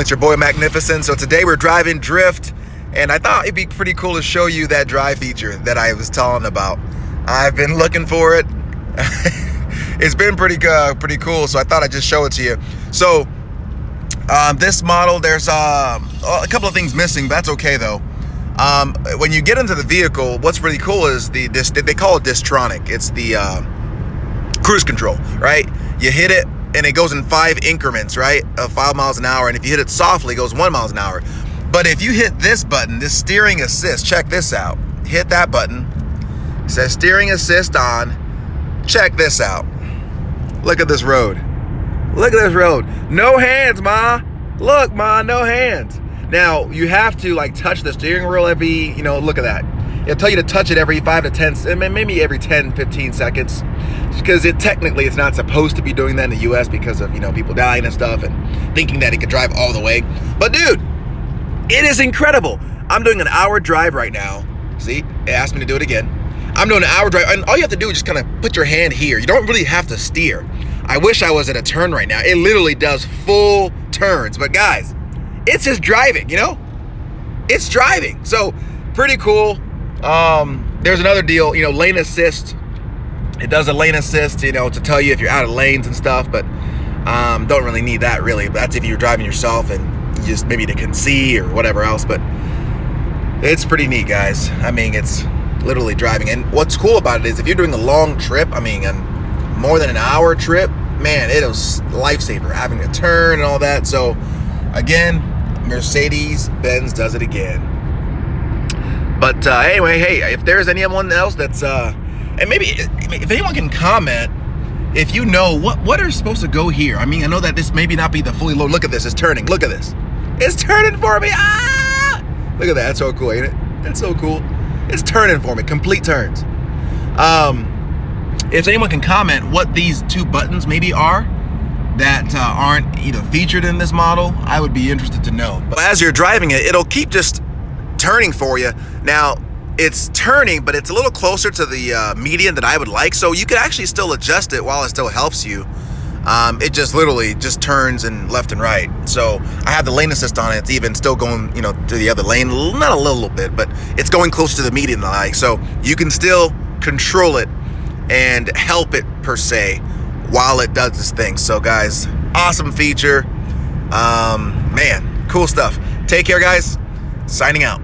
It's your boy Magnificent. So today we're driving drift, and I thought it'd be pretty cool to show you that drive feature that I was telling about. I've been looking for it. It's been pretty cool, so I thought I'd just show it to you. So this model, there's a couple of things missing, but that's okay though. When you get into the vehicle, what's really cool is they call it Distronic. It's the cruise control, right? You hit it and it goes in 5 increments, right, of 5 miles an hour. And if you hit it softly, it goes 1 mile an hour. But if you hit this button, this steering assist, check this out. Hit that button. It says steering assist on. Check this out. Look at this road. Look at this road. No hands, ma. Look, ma, no hands. Now, you have to like touch the steering wheel every, look at that. It'll tell you to touch it every 5 to 10, maybe every 10, 15 seconds. Because technically it's not supposed to be doing that in the US because of, people dying and stuff and thinking that it could drive all the way. But dude, it is incredible. I'm doing an hour drive right now. See, it asked me to do it again. I'm doing an hour drive, and all you have to do is just kind of put your hand here. You don't really have to steer. I wish I was at a turn right now. It literally does full turns. But guys, it's just driving, It's driving. So, pretty cool. There's another deal, lane assist. It does a lane assist, to tell you if you're out of lanes and stuff, but don't really need that really. But that's if you're driving yourself and you just maybe can see or whatever else. But it's pretty neat, guys. I mean, it's literally driving. And what's cool about it is if you're doing a long trip, more than an hour trip, man, it was lifesaver having a turn and all that. So again, Mercedes Benz does it again. But anyway, hey, if there's anyone else that's and maybe if anyone can comment if you know what are supposed to go here. I know that this maybe not be the fully loaded. Look at this, it's turning. Look at this, it's turning for me. Look at that. That's so cool, ain't it? That's so cool. It's turning for me, complete turns. If anyone can comment what these 2 buttons maybe are that aren't either featured in this model, I would be interested to know. But as you're driving it, it'll keep just turning for you. Now it's turning, but it's a little closer to the median that I would like, so you can actually still adjust it while it still helps you. It just literally just turns and left and right. So I have the lane assist on it. It's even still going, to the other lane, not a little bit, but it's going close to the median that I like. So you can still control it and help it per se while it does this thing. So guys, awesome feature. Man, cool stuff. Take care, guys. Signing out.